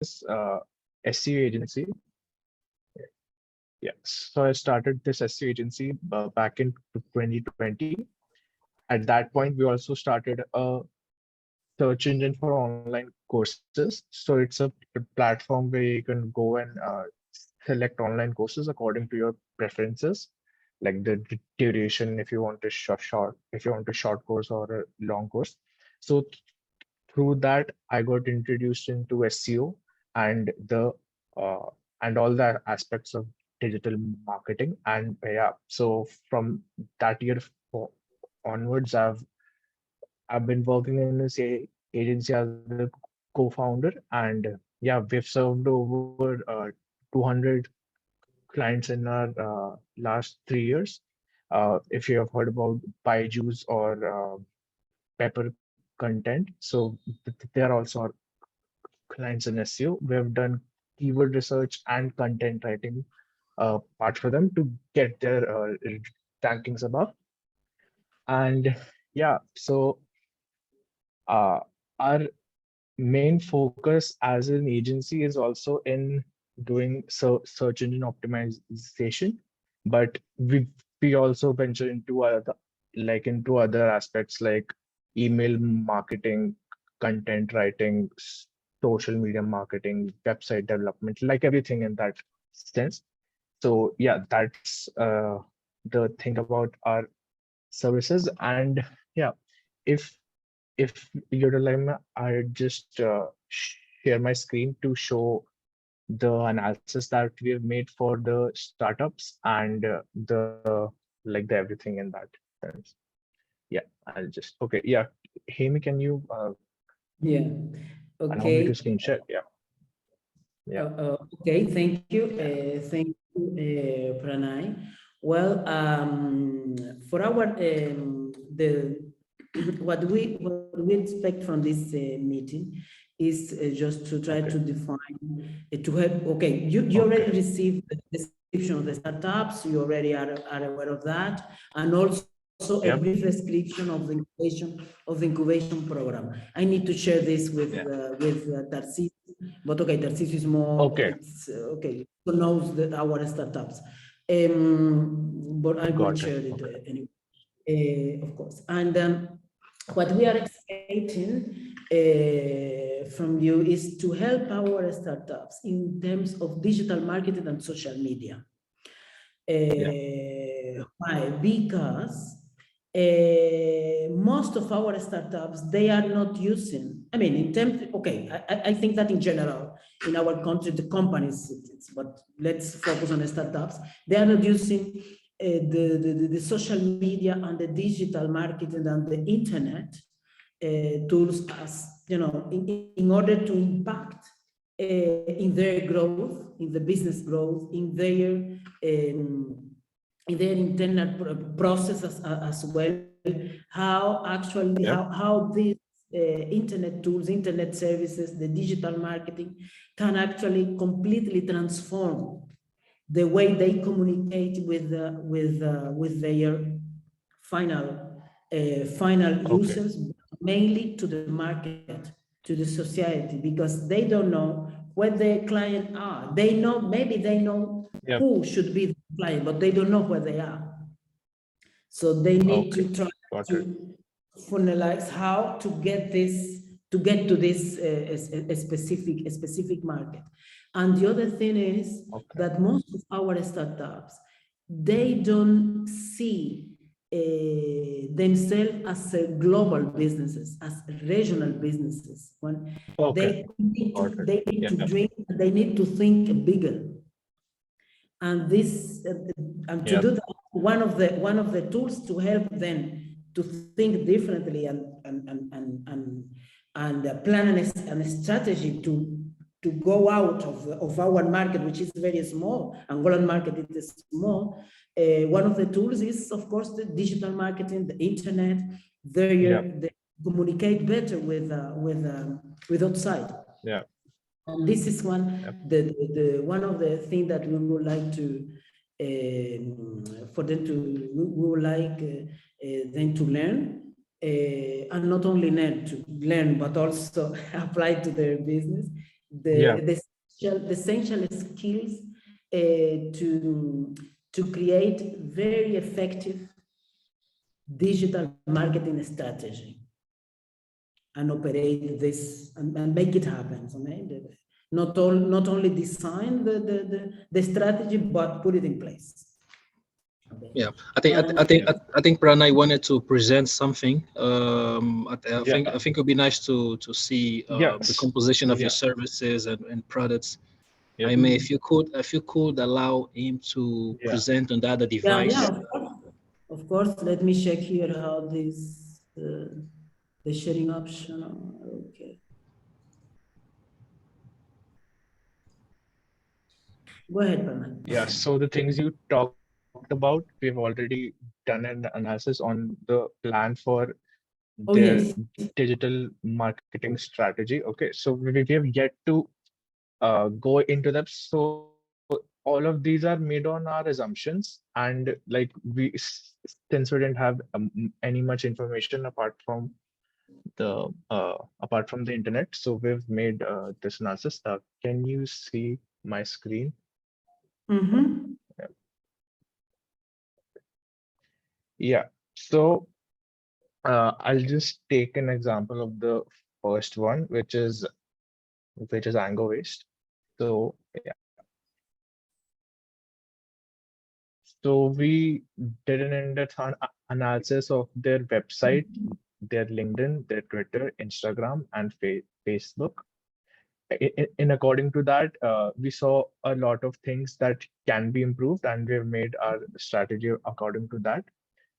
this SEO agency. Yeah, so I started this SEO agency back in 2020. At that point, we also started a search engine for online courses. So it's a platform where you can go and select online courses according to your preferences, like the duration, if you want a if you want a short course or a long course. So through that, I got introduced into SEO and the uh, and all the aspects of digital marketing. And yeah, so from that year onwards, I've been working in this agency as a co-founder, and yeah, we've served over 200 clients in our last 3 years. If you have heard about Byju's or Pepper Content, so they are also our clients in SEO. We have done keyword research and content writing part for them to get their rankings above. And yeah, so uh, our main focus as an agency is also in doing search engine optimization, but we also venture into other into other aspects like email marketing, content writing, social media marketing, website development, like everything in that sense. So yeah, that's the thing about our services. And yeah, if you're allow, I just share my screen to show the analysis that we have made for the startups and the like the everything in that sense. Yeah, I'll just okay. Yeah, Hemi, can you Yeah. allow me to Okay. screen share? Yeah. Yeah. Okay. Thank you. Thank you, Pranay. Well, for our the what we expect from this meeting is just to try to define to help. Okay, you already received the description of the startups. You already are aware of that, and also a brief description of the incubation program. I need to share this with Tarsis, but okay, Tarsis is more it's okay. Who knows our startups? But I will share it anyway, of course. And what we are expecting from you is to help our startups in terms of digital marketing and social media. Why? Because most of our startups, they are not using, I mean, in terms, okay, I think that in general, in our country, the companies, but let's focus on the startups, they are not using the social media and the digital marketing and the internet tools as, you know, in order to impact in their growth, in the business growth, in their internal processes as well, how actually, how these internet tools, internet services, the digital marketing can actually completely transform the way they communicate with their final users, mainly to the market, to the society, because they don't know what their clients are. They know, maybe they know who should be the client, but they don't know where they are. So they need to try to funnelize how to get this, to get to this a specific market. And the other thing is that most of our startups, they don't see themselves as global businesses, as regional businesses. They need to dream, they need to think bigger. And this, and to do that, one of the tools to help them to think differently and plan a strategy to go out of our market, which is very small. Angolan market is small. One of the tools is, of course, the digital marketing, the internet. They communicate better with outside. Yeah. And this is one one of the things that we would like to for them to we would like them to learn, and not only learn but also apply to their business, Yeah. the essential skills to create very effective digital marketing strategy and operate this and make it happen. So not only design the strategy, but put it in place. Okay. Yeah, I think Pranay wanted to present something. I think it would be nice to see the Yes. composition of your Yeah. services and products. Yep. I may, if you could allow him to Yeah. present on the other Yeah, device. yeah, of course. Of course, let me check here how this the sharing option. Okay. Go ahead, Parman. Yeah. So the things you talked about, we've already done an analysis on the plan for Oh, their yes. digital marketing strategy. Okay. So we have yet to go into that. So all of these are made on our assumptions, and like since we didn't have any much information apart from the internet, so we've made this analysis. Can you see my screen? Mm-hmm. Yeah. Yeah. So I'll just take an example of the first one, which is Ango Waste. So yeah. So we did an in-depth analysis of their website, their LinkedIn, their Twitter, Instagram, and Facebook. In according to that, we saw a lot of things that can be improved, and we have made our strategy according to that.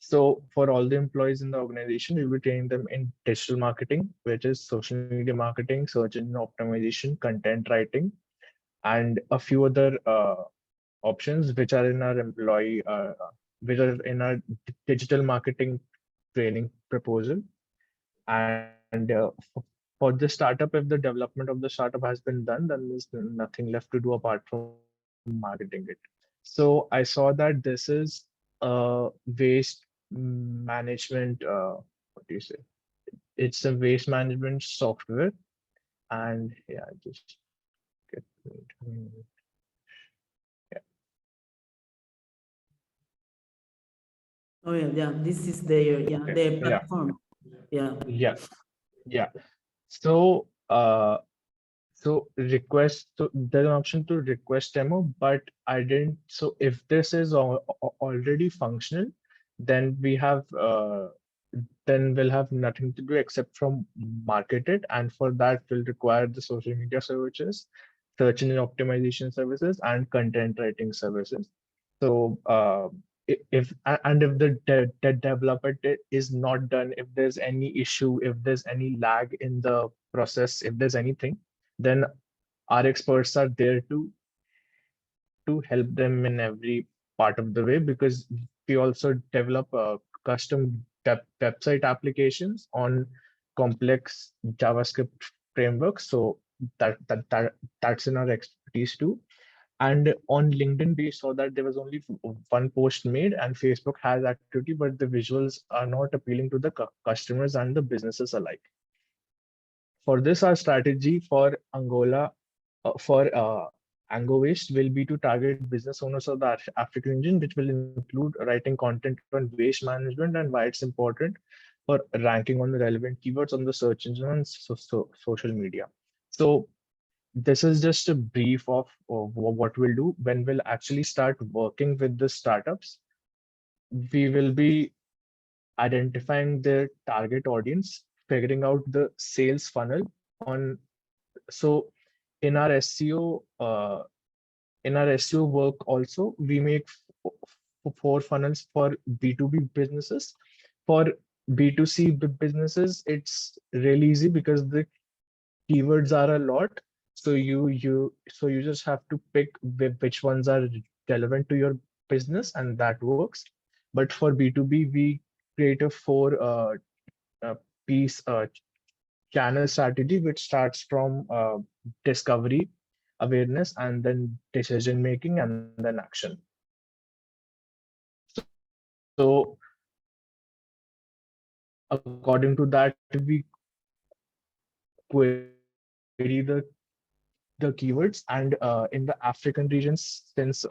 So for all the employees in the organization, we will train them in digital marketing, which is social media marketing, search engine optimization, content writing, and a few other options which are in our which are in our digital marketing training proposal. And for the startup, if the development of the startup has been done, then there's nothing left to do apart from marketing it. So I saw that this is waste management. What do you say? It's a waste management software, and yeah, just get yeah, Oh, yeah, yeah. This is their yeah, platform. Yeah. yeah, yeah. So so request, so there's an option to request demo, but I didn't. So if this is already functional, then then we'll have nothing to do except from market it. And for that, we'll require the social media services, search engine optimization services, and content writing services. So if and if the development is not done, if there's any issue, if there's any lag in the process, if there's anything, then our experts are there to help them in every part of the way, because we also develop custom website applications on complex JavaScript frameworks. So that's in our expertise too. And on LinkedIn, we saw that there was only one post made, and Facebook has activity, but the visuals are not appealing to the customers and the businesses alike. For this, our strategy for Ango Waste will be to target business owners of the African region, which will include writing content on waste management and why it's important for ranking on the relevant keywords on the search engine and social media. So this is just a brief of what we'll do. When we'll actually start working with the startups, we will be identifying their target audience, figuring out the sales funnel on. So in our SEO, work also, we make four funnels for B2B businesses. For B2C businesses, it's really easy because the keywords are a lot. So you just have to pick which ones are relevant to your business, and that works. But for B2B, we create a four piece channel strategy, which starts from discovery, awareness, and then decision making, and then action. So according to that, we query the the keywords. And in the African regions, since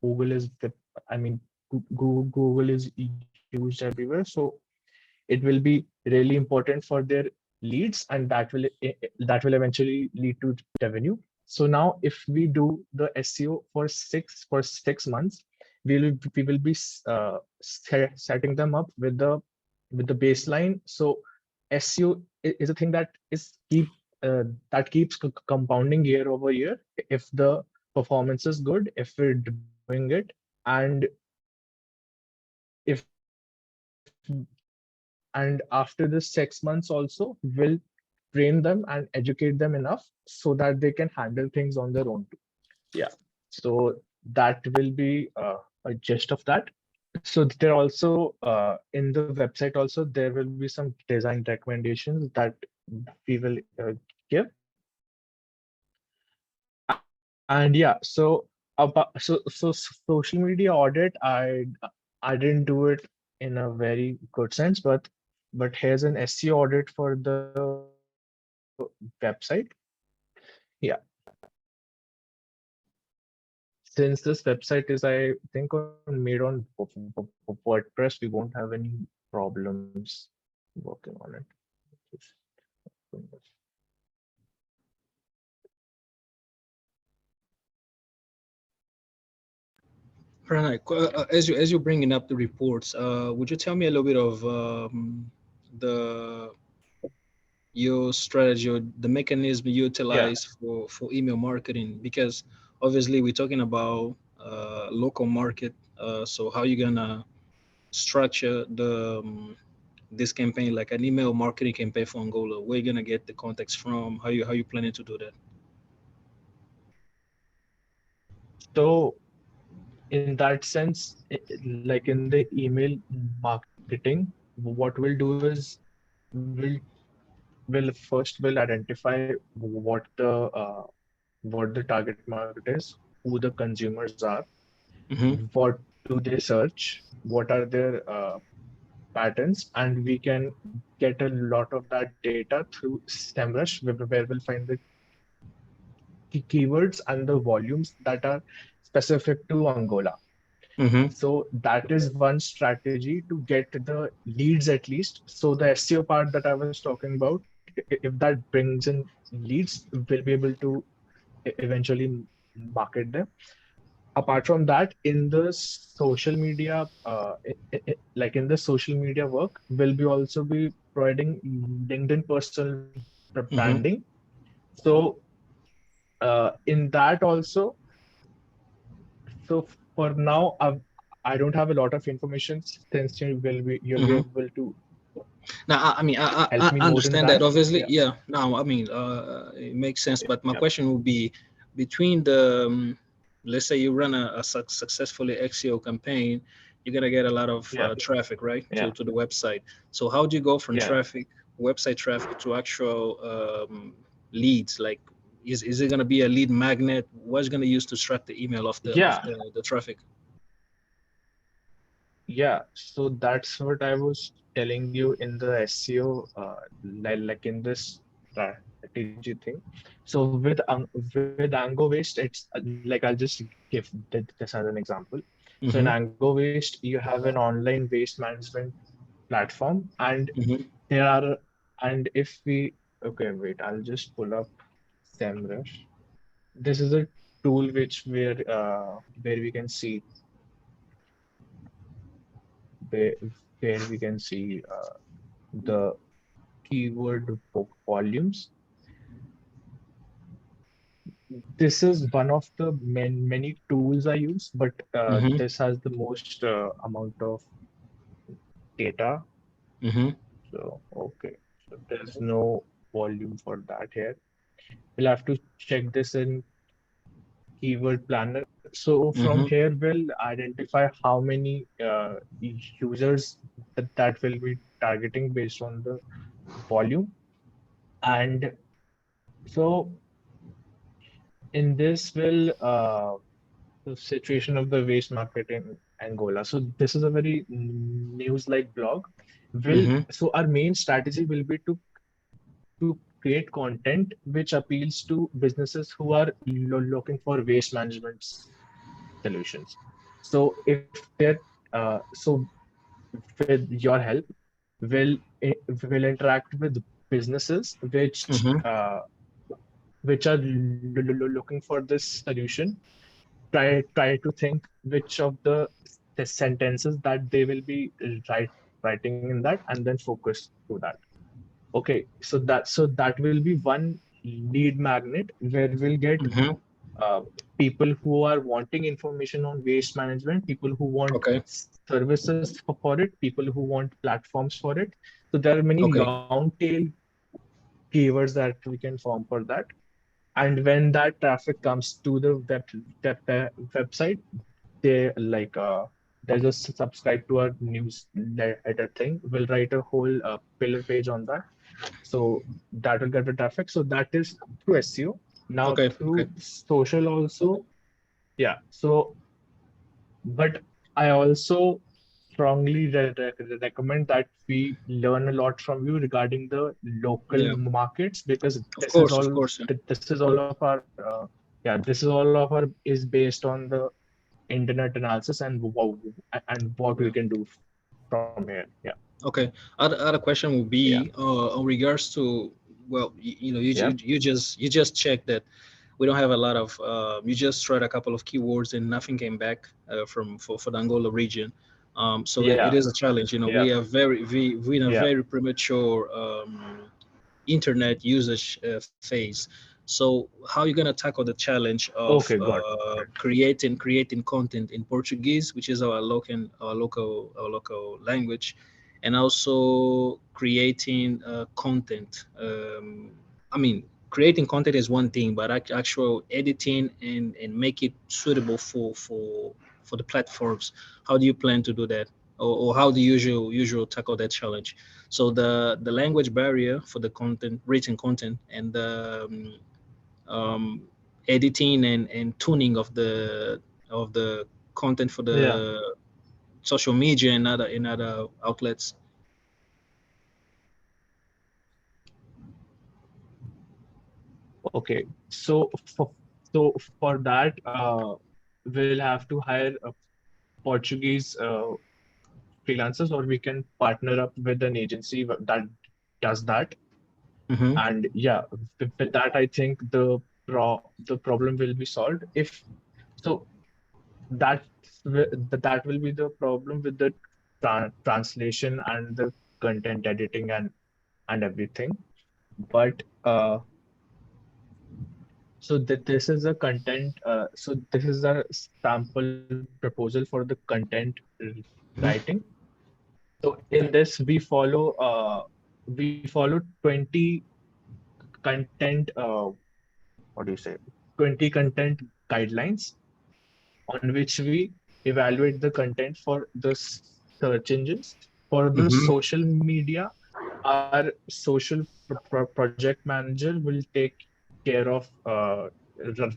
Google is the, I mean, Google is used everywhere, so it will be really important for their leads, and that will eventually lead to revenue. So now if we do the SEO for 6 months, we will be setting them up with the baseline. So SEO is a thing that keeps compounding year over year if the performance is good, if we're doing it. And if and after this 6 months also, we'll train them and educate them enough so that they can handle things on their own too. Yeah. So that will be a gist of that. So there also in the website also there will be some design recommendations that we will give. And yeah, so about social media audit, I didn't do it in a very good sense, but here's an SEO audit for the website. Yeah. Since this website is, I think, made on WordPress, we won't have any problems working on it. Just doing this. Pranay, as you're bringing up the reports, would you tell me a little bit of the your strategy or the mechanism you Yeah. utilize for email marketing? Because obviously we're talking about local market. So how you gonna structure this campaign, like an email marketing campaign for Angola? Where you gonna get the context from? How you planning to do that? So in that sense, like in the email marketing, what we'll do is we'll we'll identify what the target market is, who the consumers are, Mm-hmm. what do they search, what are their patterns, and we can get a lot of that data through SEMrush, where we'll find the keywords and the volumes that are specific to Angola. Mm-hmm. So that is one strategy to get the leads at least. So the SEO part that I was talking about, if that brings in leads, we'll be able to eventually market them. Apart from that, in the social media, like in the social media work, we'll be also be providing LinkedIn personal Mm-hmm. branding. So in that also, so for now, I don't have a lot of information since you'll be Mm-hmm. able to Now, I mean, help I me more in understand that. that. Obviously, Yeah, yeah. Now, I mean, it makes sense. But my yeah, question would be, between the, let's say you run a successfully XEO campaign, you're gonna get a lot of yeah, traffic, right, yeah, to the website. So how do you go from yeah, traffic, website traffic, to actual leads? Like, is it gonna be a lead magnet? What's gonna use to track the email of yeah, the traffic? yeah. So that's what I was telling you in the SEO, like in this strategy thing. So with Ango Waste, it's like I'll just give this as an example. So in Mm-hmm. Ango Waste, you have an online waste management platform, and Mm-hmm. there are, and if we, okay, wait, I'll just pull up SEMrush. This is a tool where we can see where, where we can see the keyword volumes. This is one of the many tools I use, but Mm-hmm. this has the most amount of data. Mm-hmm. So, okay, so there's no volume for that here. We'll have to check this in keyword planner. So from Mm-hmm. here, we'll identify how many users that will be targeting based on the volume. And so in this will the situation of the waste market in Angola. So this is a very news-like blog. Will Mm-hmm. so our main strategy will be to create content which appeals to businesses who are looking for waste management solutions. So if they're so with your help, will will interact with businesses Mm-hmm. which are looking for this solution. Try to think which of the sentences that they will be writing in that, and then focus to that. Okay, so that will be one lead magnet where we'll get Mm-hmm. uh, people who are wanting information on waste management, people who want Okay. services for it, people who want platforms for it. So there are many Okay. long tail keywords that we can form for that. And when that traffic comes to the website, they like they'll just subscribe to our newsletter thing. We'll write a whole pillar page on that. So that will get the traffic. So that is through SEO. Now Okay. Okay. through social also, yeah. So, but I also strongly recommend that we learn a lot from you regarding the local Yeah. markets, because Of course. Of course. Yeah. this is all of our yeah, this is all of our is based on the internet analysis and what we Yeah. can do from here. Yeah, Okay. Other question will yeah, be on regards to, well, you know, yeah, you just checked that we don't have a lot of. You just tried a couple of keywords and nothing came back from for the Angola region. So it yeah, is a challenge. You know, yeah. we in a Yeah. very premature internet usage phase. So how are you gonna tackle the challenge of Okay, got it. creating content in Portuguese, which is our local language, and also creating content. I mean, creating content is one thing, but actual editing and make it suitable for the platforms. How do you plan to do that, or how do you usual tackle that challenge? So the language barrier for the content, written content, and the um, editing and tuning of the content for Yeah. the social media and other outlets. Okay. So for that, we'll have to hire a Portuguese freelancers, or we can partner up with an agency that does that. Mm-hmm. And yeah, with that, I think the problem will be solved. If so, that that will be the problem with the translation and the content editing and everything. But so that this is a content. So this is a sample proposal for the content Mm-hmm. writing. So in this we follow 20 content. What do you say? 20 content guidelines on which we evaluate the content for the search engines. For the Mm-hmm. social media, our social project manager will take care of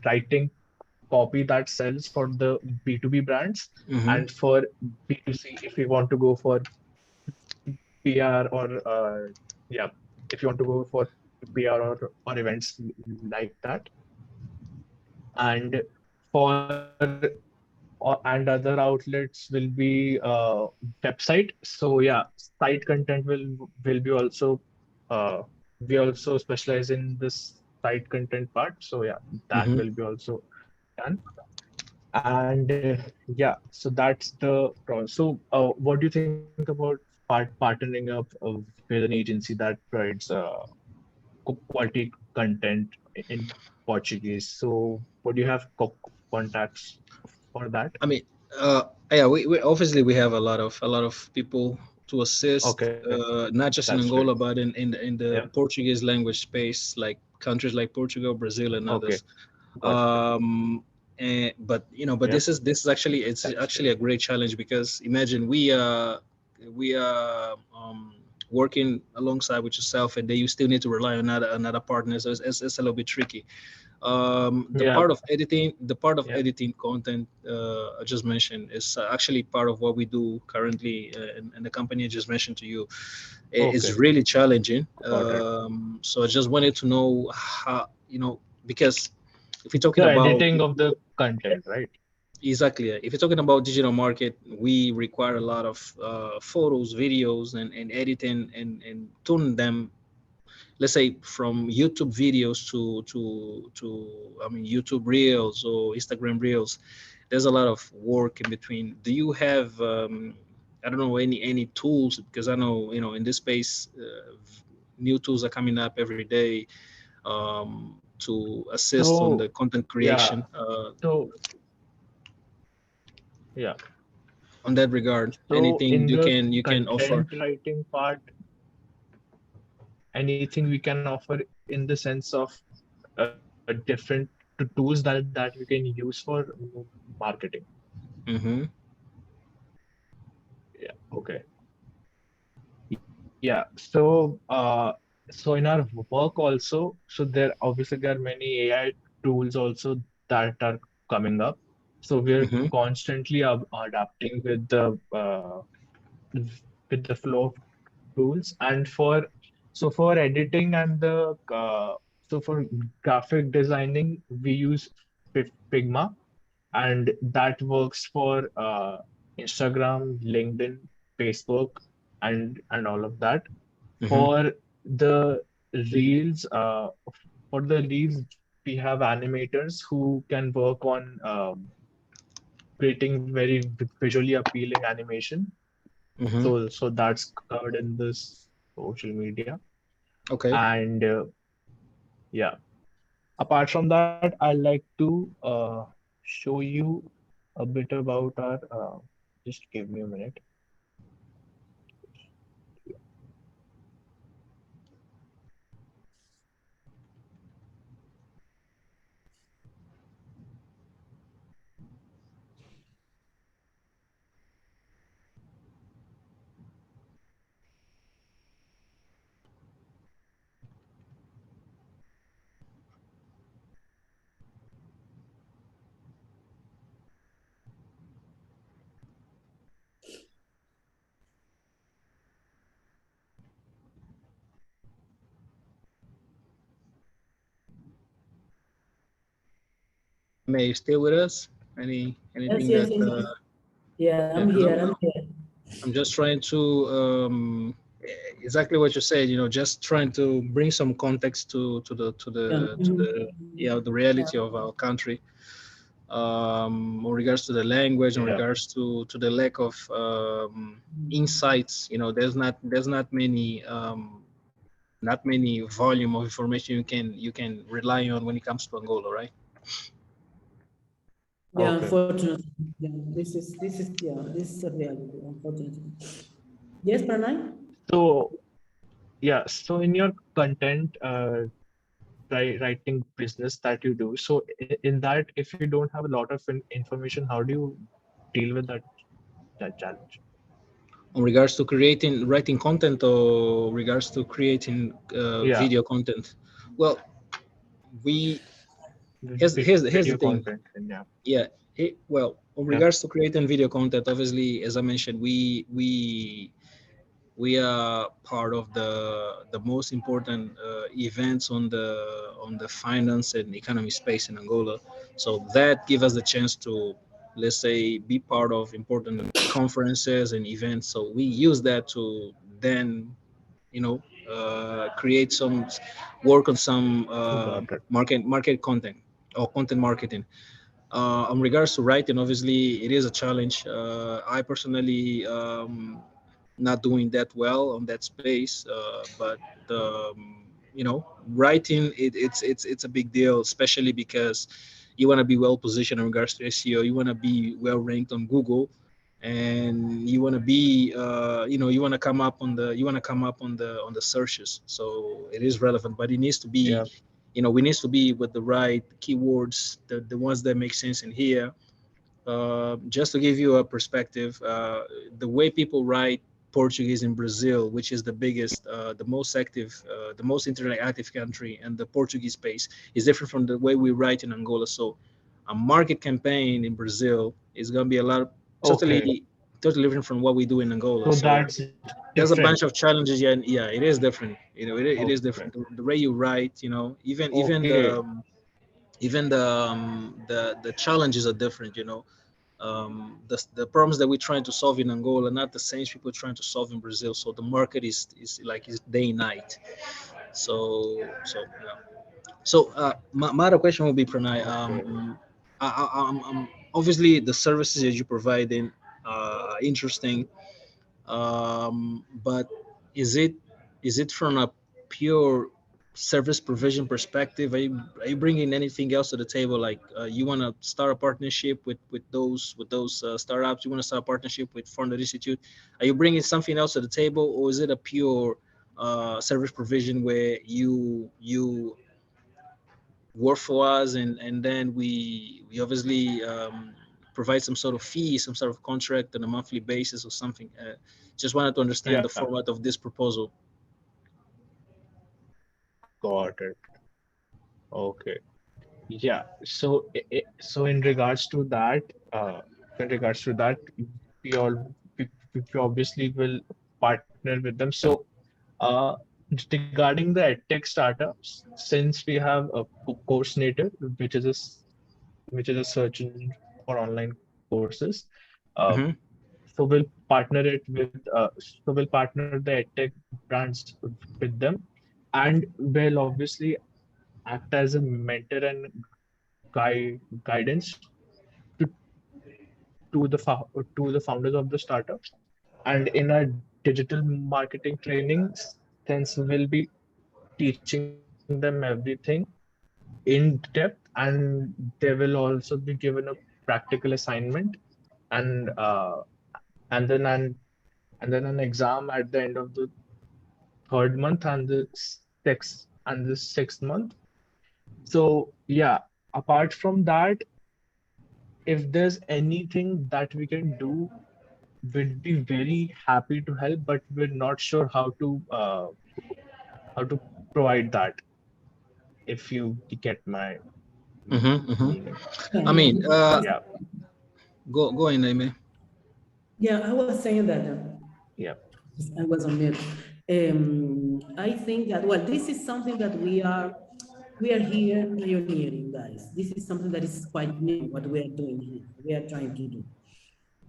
writing copy that sells for the B2B brands, Mm-hmm. and for B2C, if we want to go for PR or yeah, if you want to go for PR or events like that. And for and other outlets will be website. So yeah, site content will be also we also specialize in this site content part. So yeah, that Mm-hmm. will be also done. And yeah, so that's the problem. So what do you think about partnering up with an agency that provides quality content in Portuguese? So what do you have contacts for that? I mean, yeah, we obviously we have a lot of people to assist, Okay, not just that's in great. Angola, but in Yeah. the Portuguese language space, like countries like Portugal, Brazil, and Okay. others. Got it. But you know, but Yeah. this is actually it's That's great. actually a great challenge because imagine we are working alongside with yourself, and then you still need to rely on another partner. So it's a little bit tricky. The Yeah, part of yeah. editing content I just mentioned is actually part of what we do currently in the company I just mentioned to you. It's Okay, really challenging. got it. So I just wanted to know how, because if we're talking The about editing of the content, right? exactly, if you're talking about digital market, we require a lot of photos, videos, and editing and tune them, let's say from YouTube videos to I mean YouTube Reels or Instagram Reels. There's a lot of work in between. Do you have I don't know any tools, because I know in this space new tools are coming up every day to assist on the So content yeah, creation so yeah, on that regard. so Anything in the you can offer? content writing part, anything we can offer in the sense of different tools that we can use for marketing. Mm-hmm. Yeah, okay. Yeah. So in our work also, so there are many AI tools also that are coming up. So we're Mm-hmm. constantly adapting with the flow of tools. And for editing and so for graphic designing, we use Figma, and that works for Instagram, LinkedIn, Facebook, and all of that. Mm-hmm. For the reels, we have animators who can work on creating very visually appealing animation. Mm-hmm. So that's covered in this social media. Okay. And yeah, apart from that, I'd like to show you a bit about our. Just give me a minute. May you stay with us? Yes, Anything yes, that yes. Yeah, yeah, I'm because here. I'm here. I'm just trying to exactly what you said. Just trying to bring some context Yeah. to Mhm. the the reality of our country. In regards to the language, in Yeah, regards to the lack of insights. There's not many volume of information you can rely on when it comes to Angola, right? Yeah, okay. unfortunately. Yeah, this is a reality, unfortunately. Yes, Pranay? So yeah, so in your content writing business that you do, so in that, if you don't have a lot of information, how do you deal with that challenge? In regards to creating writing content or regards to creating Yeah, video content, well, we here's the video thing. content, and yeah, Yeah, well, in yeah, regards to creating video content, obviously, as I mentioned, we are part of the most important events on the finance and economy space in Angola. So that give us the chance to, let's say, be part of important conferences and events. So we use that to then create some work on some got it. market content or content marketing. In regards to writing, obviously, it is a challenge. I personally not doing that well on that space, but writing it's a big deal, especially because you want to be well positioned in regards to SEO. You want to be well ranked on Google, and you want to be you want to come up on the searches. So it is relevant, but it needs to be Yeah, we need to be with the right keywords, the ones that make sense in here. Just to give you a perspective, the way people write Portuguese in Brazil, which is the biggest, the most active, the most internet active country, and the Portuguese space is different from the way we write in Angola. So a market campaign in Brazil is going to be a lot of Okay. totally different from what we do in Angola. So So that's there's a different. bunch of challenges. Yeah, yeah, it is different. It is Okay. different. The way you write, Okay. even the challenges are different. The problems that we're trying to solve in Angola are not the same people trying to solve in Brazil. So the market is like is day and night. So yeah. So my other question will be Pranay. Okay. Obviously the services that you provide in are interesting, but is it from a pure service provision perspective? Are you bringing anything else to the table? Like you want to start a partnership with those startups? You want to start a partnership with Founder Institute? Are you bringing something else to the table, or is it a pure service provision where you work for us and then we obviously provide some sort of fee, some sort of contract on a monthly basis or something? Just wanted to understand the Yeah, format of this proposal. got it. Okay. Yeah. So in regards to that, in regards to that, we all we obviously will partner with them. So uh, regarding the edtech startups, since we have a Coursenator, which is which is a search engine for online courses, uh, Hmm. so we'll partner the edtech brands with them, and we'll obviously act as a mentor and guidance to, to the founders of the startups. And in our digital marketing trainings, since we'll be teaching them everything in depth, and they will also be given a practical assignment, and and then an and then an exam at the end of the third month and the sixth month. So yeah, apart from that, if there's anything that we can do, we'd be very happy to help, but we're not sure how to provide that. If you get my Hmm. meaning. I Yeah, mean, Yeah, go in, Amy. yeah, I was saying that yeah, I was on mute. I think that, well, this is something that we are here pioneering, guys. This is something that is quite new, what we are doing here, we are trying to do.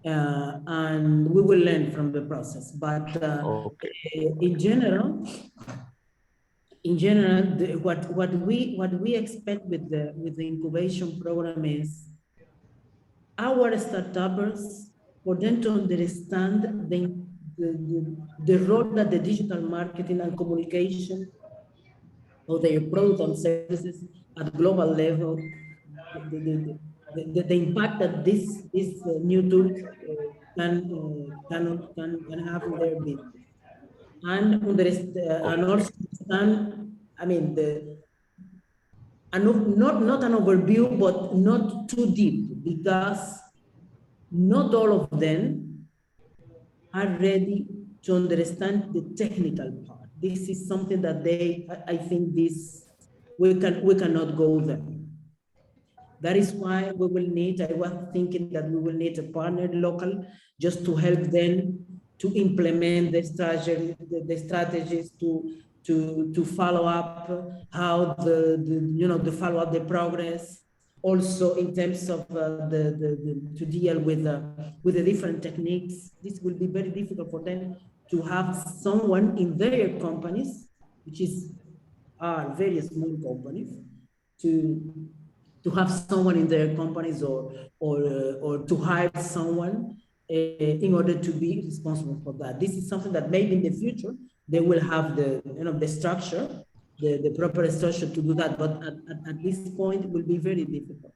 And we will learn from the process. But okay, in general, what we expect with the incubation program is our startups, for them to understand the role that the digital marketing and communication of their product and services at global level, the impact that this new tools can have in their business. And, and okay, also understand, I mean, not an overview, but not too deep, because not all of them are ready to understand the technical part. This is something that I think we cannot go there. That is why we will need, I was thinking that we will need a partner local just to help them to implement the strategies to follow up how the follow up the progress. Also in terms of to deal with the different techniques. This will be very difficult for them to have someone in their companies, which are very small companies, to have someone in their companies, or to hire someone in order to be responsible for that. This is something that maybe in the future they will have the structure, the proper structure to do that, but at this point it will be very difficult.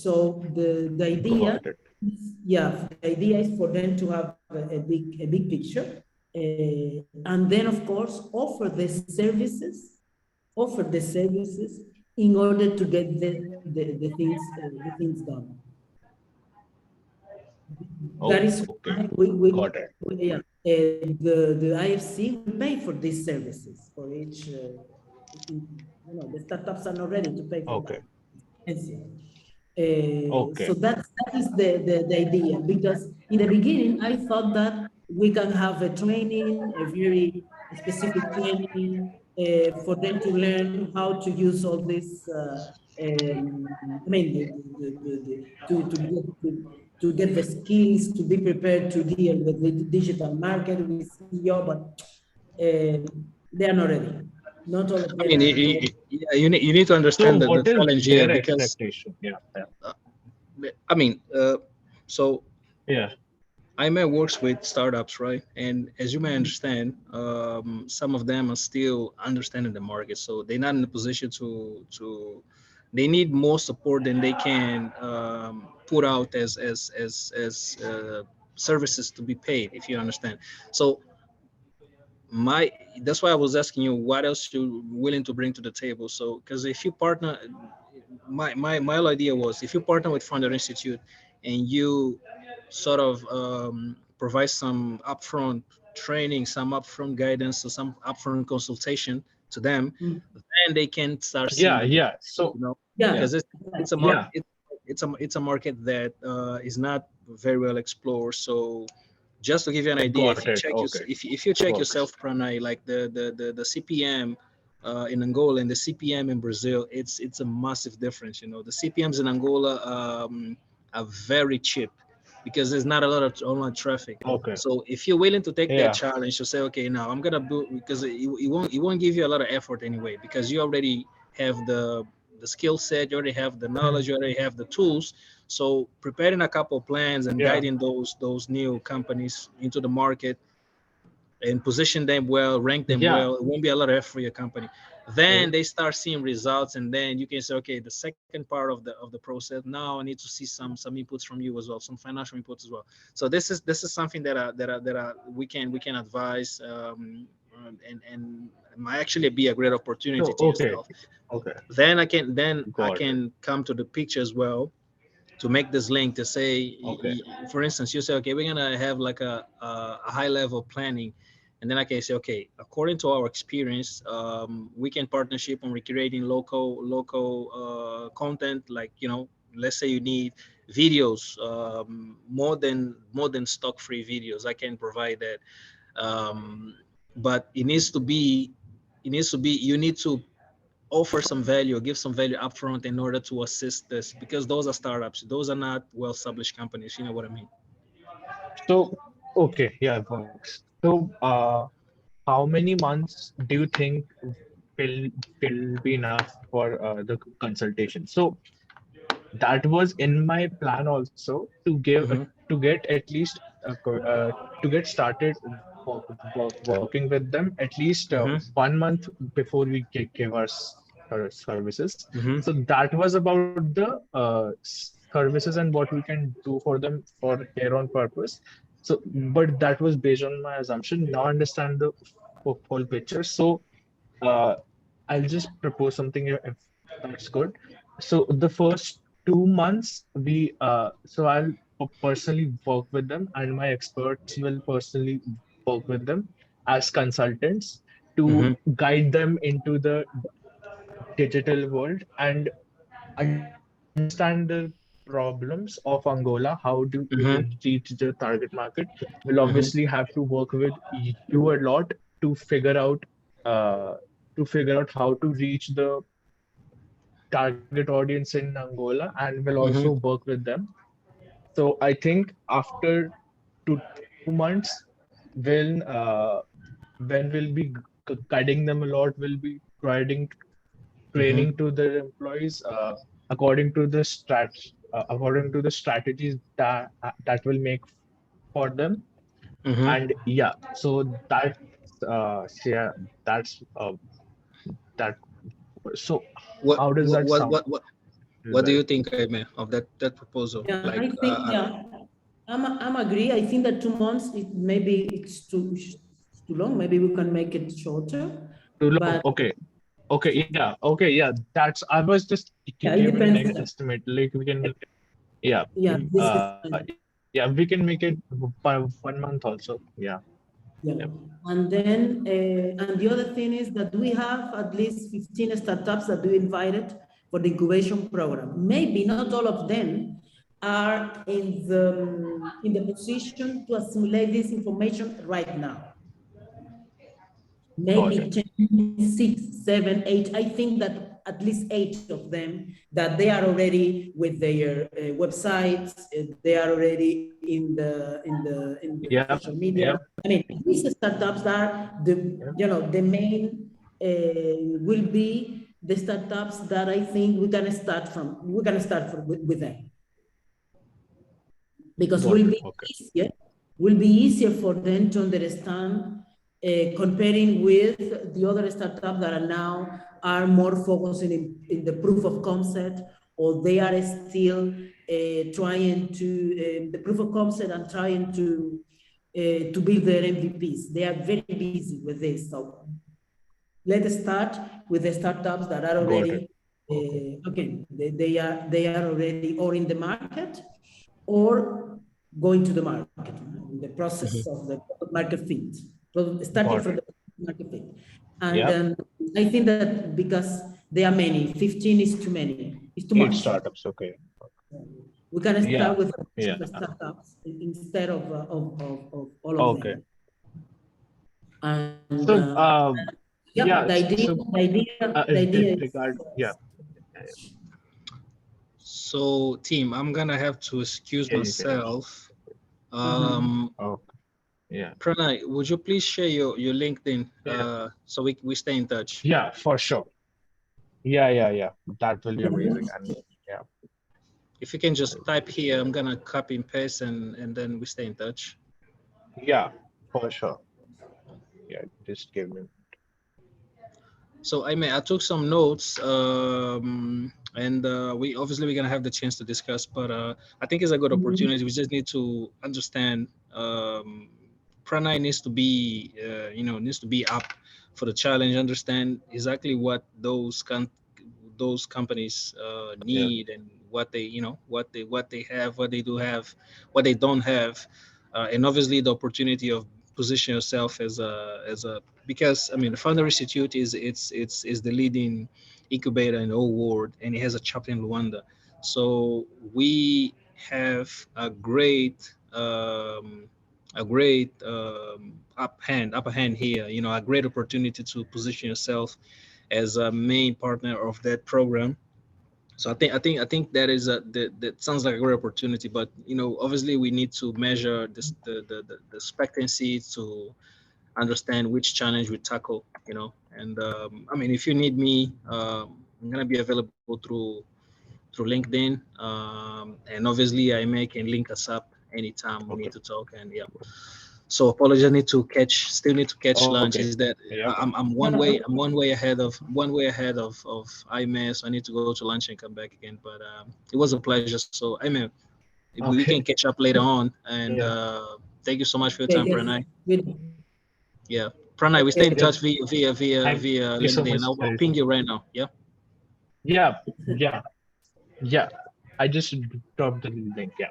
So the idea, got it. yeah, the idea is for them to have a big picture, and then of course offer the services in order to get the things done. That is Okay. why Got it. yeah, the IFC will pay for these services for each, the startups are not ready to pay for Okay. that. Expensive. So Okay. that is the idea, because in the beginning I thought that we can have a training, a very specific training for them to learn how to use all this. I mean, to get the skills to be prepared to deal with the digital market with CEO, but they are not ready. Not all of I them mean, are ready. yeah, you need to So understand the what is challenge here their because, expectation? Yeah. Yeah. uh, I mean, so Yeah. IMA works with startups, right? And as you may understand, some of them are still understanding the market, so they're not in a position to. They need more support than they can put out as services to be paid, if you understand. So my that's why I was asking you what else you willing to bring to the table. So because if you partner, my whole idea was if you partner with Founder Institute and you sort of provide some upfront training, some upfront guidance, or some upfront consultation to them, Mm. then they can start Yeah. seeing the Yeah. potential, So Yeah. yeah. because it's a Yeah. market. It's a market that is not very well explored. So just to give you an idea, if Got you it. check your Okay. if you check yourself, Works. Pranay, like the CPM in Angola and the CPM in Brazil, it's a massive difference. You know, the CPMs in Angola are very cheap because there's not a lot of online traffic. Okay. So if you're willing to take that Yeah. challenge to say, okay, now I'm gonna do, because it won't give you a lot of effort anyway, because you already have the skill set, you already have the knowledge, you already have the tools. So preparing a couple of plans and Yeah. guiding those new companies into the market and position them well, rank them Yeah. well, it won't be a lot of effort for your company. Then they start seeing results, and then you can say, okay, the second part of the process. Now I need to see some inputs from you as well, some financial inputs as well. So this is something that we can advise, and might actually be a great opportunity So to okay. yourself. Okay. Then I Got it. can come to the picture as well to make this link to say, Okay. for instance, you say, okay, we're gonna have like a high level planning, and then I can say, okay, according to our experience, we can partnership on recreating local content, like let's say you need videos, more than stock free videos. I can provide that, but it needs to be you need to offer some value or give some value upfront in order to assist this, because those are startups, those are not well established companies, you know what I mean. So okay. Yeah. It works. So how many months do you think will will be enough for the consultation? So that was in my plan also to give Mm-hmm. to get at least to get started working with them at least Mm-hmm. 1 month before we give our services. Mm-hmm. So that was about the services and what we can do for them for here on purpose. So but that was based on my assumption. Now I understand the whole picture. So uh, I'll just propose something here if that's good. So the first 2 months, so I'll personally work with them, and my experts will personally work with them as consultants Mm-hmm. to guide them into the digital world and understand the problems of Angola. How do we reach Mm-hmm. the target market? We'll obviously Mm-hmm. have to work with you a lot to figure out uh, how to reach the target audience in Angola, and we'll also Mm-hmm. work with them. So I think after 2 months, when uh, when we'll be guiding them a lot, we'll be providing Mm-hmm. training to their employees according to the according to the strategies that will make for them. Mm-hmm. And yeah, so yeah, that's that. So what how does what that what sound what what, to you what do you guys? think, Aime, of that proposal? Yeah, Like, I think, yeah, I'm agree. I think that 2 months, maybe it's too long. Maybe we can make it shorter, Too long. but Okay. Okay. Yeah. Okay. Yeah. That's I was just yeah, it giving an depends. estimate. Like we can. Yeah. Yeah, this is Yeah. Yeah, we can make it by 1 month also. Yeah. Yeah. Yep. And then, and the other thing is that we have at least 15 startups that we invited for the incubation program. Maybe not all of them are in the position to assimilate this information right now. Got Maybe it. 10, 6, 7, 8. I think that at least 8 of them that they are already with their websites, they are already in the Yep. social media. Yep. I mean, these startups are the main will be the startups that I think we're gonna start with them, because Got it. Okay. will be easier for them to understand, comparing with the other startups that are now are more focusing in the proof of concept, or they are still trying to the proof of concept and trying to build their MVPs. They are very busy with this. So let's start with the startups that are Got it. already Okay. okay. They are already or in the market or going to the market, the process of the market fit, starting Got from it. the market fit. And Yep. I think that because there are many, 15 is too many, it's too 8 much. startups. Okay. We can Yeah. start with Yeah. startups instead of all of Okay. them. And So, yeah, yeah. So, the idea in is regard, yeah. So, team, I'm gonna have to excuse Yeah, you can. myself. mhm. Oh, yeah. Pranay, would you please share your LinkedIn Yeah. so we stay in touch? Yeah, for sure. Yeah. Yeah. Yeah. That will be amazing. Yeah. And yeah. If you can just type here, I'm gonna copy and paste, and then we stay in touch. Yeah, for sure. Yeah. Just give me. So I took some notes, and we obviously we're gonna have the chance to discuss. But I think it's a good Mhm. opportunity. We just need to understand. Pranay needs to be, needs to be up for the challenge. Understand exactly what those companies Yeah. need, and what they, what they have, what they do have, what they don't have, and obviously the opportunity of position yourself as a because I mean the Founder Institute is the leading incubator in the whole world, and it has a chapter in Rwanda. So we have a great upper hand here. A great opportunity to position yourself as a main partner of that program. So I think that sounds like a great opportunity, but obviously we need to measure this the expectancy to understand which challenge we tackle, and I mean, if you need me, I'm gonna be available through LinkedIn, and obviously I can link us up anytime we need Okay. to talk. And yeah, so apologies, I need to still need to catch lunch. Okay. Is that Yep. I'm one way ahead of IMS. I need to go to lunch and come back again, but it was a pleasure. So I mean, we can Okay. catch up later on, and Yeah. thank you so much for your Okay, time, yes, Pranay. good. Yeah, Pranay, we stay in Okay. Yep. touch Thank via you so LinkedIn. much, I'll Harrison. ping you right now. Yeah, Yeah. Yeah. Yeah. I just dropped the link. Yeah.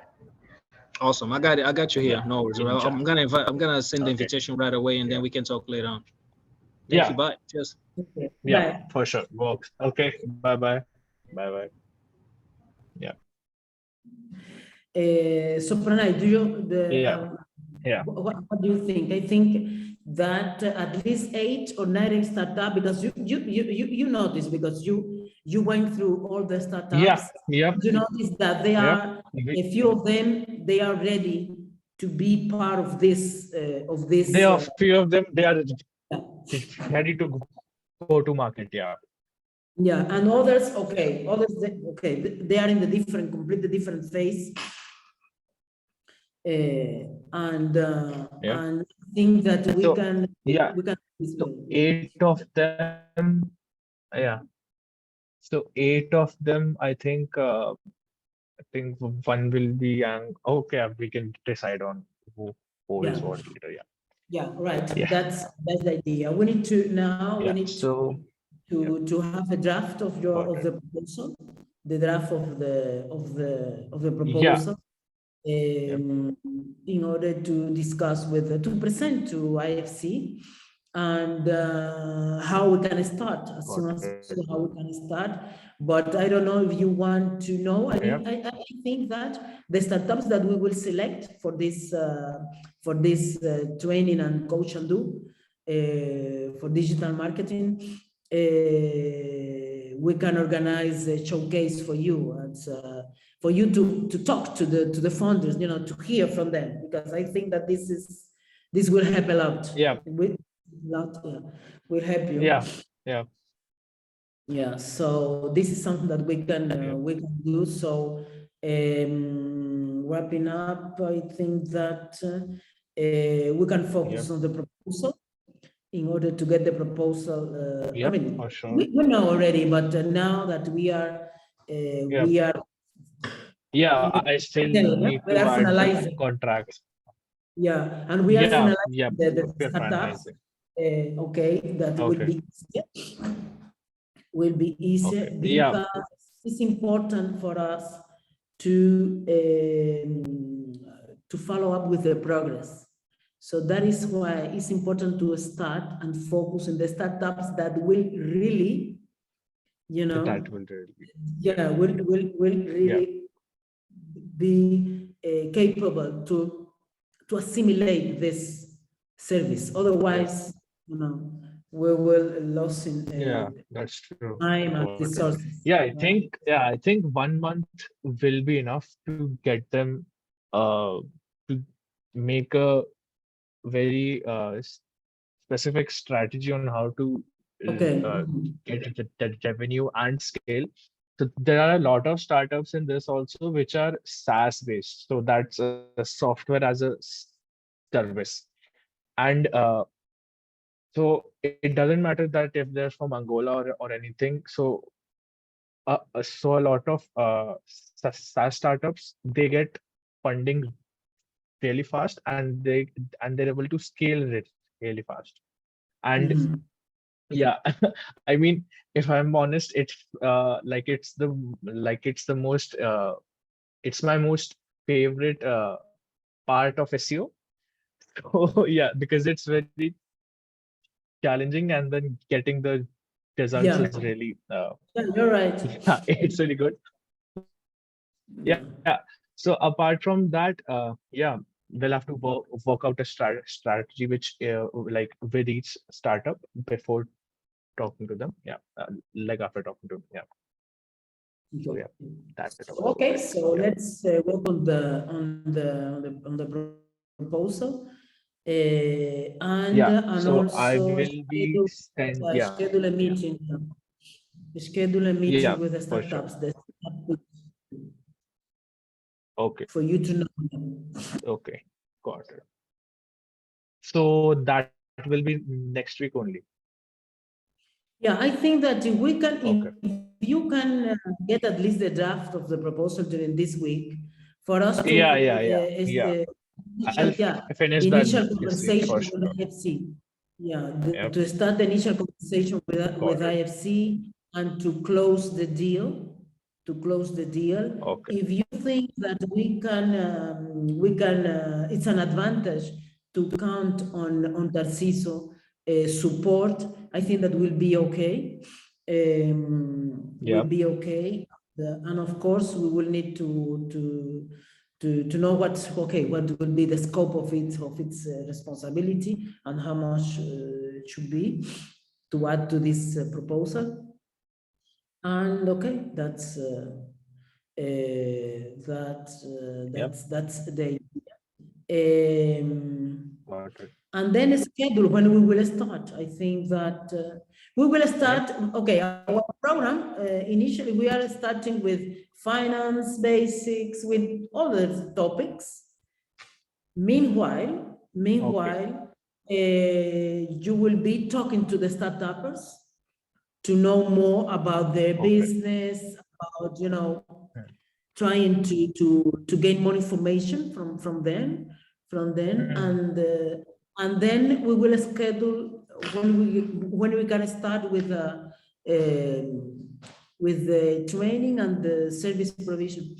awesome. I got it. I got you Yeah. here. No worries. In Well, chat. I'm gonna send the Okay. invitation right away, and then Yeah. we can talk later on. Thank you. Yeah. Bye. Cheers. Okay, Yeah. bye. For sure. Works. Okay. Bye bye. Bye bye. Yeah. So Pranay, do you Yeah. Yeah. what do you think? I think that at least 8 or 9 startup, because you know this because you went through all the Yeah. startups. Yep. You notice that they Yep. are a few of them, they are ready to be part of this There are few of them. They are yeah. ready to go to market. Yeah. Yeah, and others, Yeah. okay, okay, they are in the completely different phase. Yeah. And I think that we So can yeah. we can this So way. Yeah. 8 of them. Yeah. So 8 of them. I think one will be young. Okay. We can decide on who holds Yeah, what later. Yeah. yeah, right. Yeah. That's the idea. We need to now we Yeah. need So yeah. to have a draft of Got of it. the proposal, the draft of the Yeah. proposal. in order to discuss with, to present to IFC, and how we can start as soon as possible, how we can start. But I don't know if you want to know. I mean, I think that the startups that we will select for this training and coach and do for digital marketing, we can organize a showcase for you, and for you to talk to the founders, you know, to hear from them, because I think that this will help a lot. Yeah. Will help you. Yeah. So this is something that we can do. So wrapping up, I think that we can focus on the proposal in order to get the proposal. I mean, for sure. we know already, but now that we are I still need to add the contracts. Yeah, and we are finalizing the we're startups. finalizing. Okay, that will be easier because it's important for us to follow up with the progress. So that is why it's important to start and focus on the startups that will really, you know, that will really, will really be capable to assimilate this service. Otherwise, you know, we will lose in that's true. time and resources. I think 1 month will be enough to get them to make a very specific strategy on how to get the revenue and scale. So there are a lot of startups in this also which are SaaS based. So that's a software as a service. And so it doesn't matter that if they're from Angola or anything. So so a lot of SaaS startups, they get funding really fast, and they're able to scale it really fast. And I mean, if I'm honest, it's it's my most favorite part of SEO. So because it's very challenging, and then getting the results is really you're right. it's really good. So apart from that, we'll have to work out a strategy which with each startup before talking to them. Like after talking to them. So that's it. Okay, so let's work on the proposal. And so also I will be schedule a meeting. Schedule a meeting with the startups. Sure. Okay. For you to know them. Okay, got it. So that will be next week only. Yeah, I think that if we can, if you can get at least the draft of the proposal during this week, for us to finish the initial that conversation with sure. IFC. To start the initial conversation with IFC and to close the deal. If you think that we can, it's an advantage to count on Tarciso support, I think that will be okay. Will be okay. And of course, we will need to know what will be the scope of its responsibility and how much should be to add to this proposal. And that's the and then schedule when we will start. I think that we will start. Our program initially we are starting with finance basics, with other topics. Meanwhile, you will be talking to the startups to know more about their business, about trying to gain more information from them, and then we will schedule when we can start with the training and the service provision.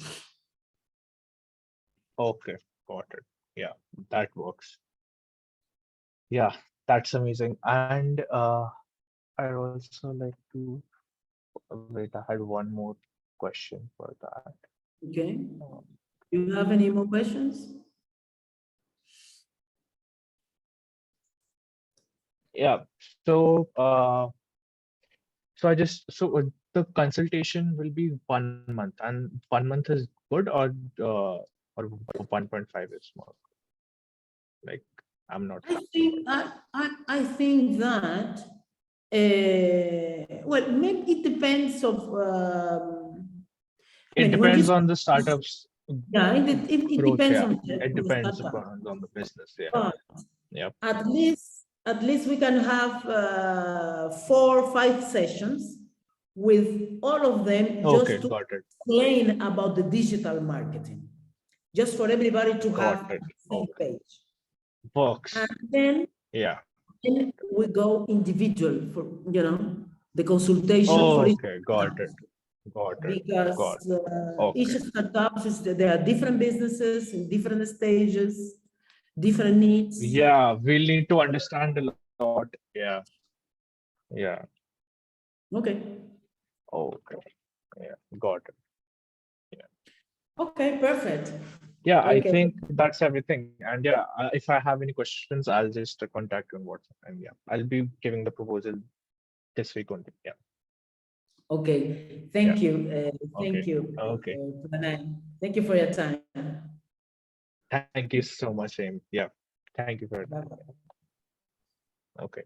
Okay, got it. Yeah, that works. Yeah, that's amazing. And I'd also like to wait. I had one more question for that. Okay. Um, You have any more questions? yeah. So the consultation will be 1 month, and 1 month is good, or 1.5 is more. Like, I'm not I sure. think I think that well, maybe it depends of I It mean when you depends on the startup's yeah it growth. depends Yeah, on it the depends startup. upon on the business. Yeah. But Yep. at least we can have 4 or 5 sessions with all of them Okay, just to got it. explain about the digital marketing, just for everybody to Got have it. the same Okay. page. Works. And then Yeah. we go individual for, the consultation for each Okay, got startup. it. Got it. Got Because it. each Okay. startup is, there are different businesses in different stages, different needs. Yeah, we'll need to understand a lot. Yeah. Yeah. Okay. Okay. Yeah. Got it. Yeah. Okay, perfect. Yeah, I Okay. think that's everything. And yeah, if I have any questions, I'll just contact you on WhatsApp. And yeah, I'll be giving the proposal this week only. Yeah. Okay. Yeah. Thank you. Okay. Thank you, Okay. Pranay. Thank you for your time. Thank you so much, Aim. Yeah. Thank you for your time. Bye-bye. Okay.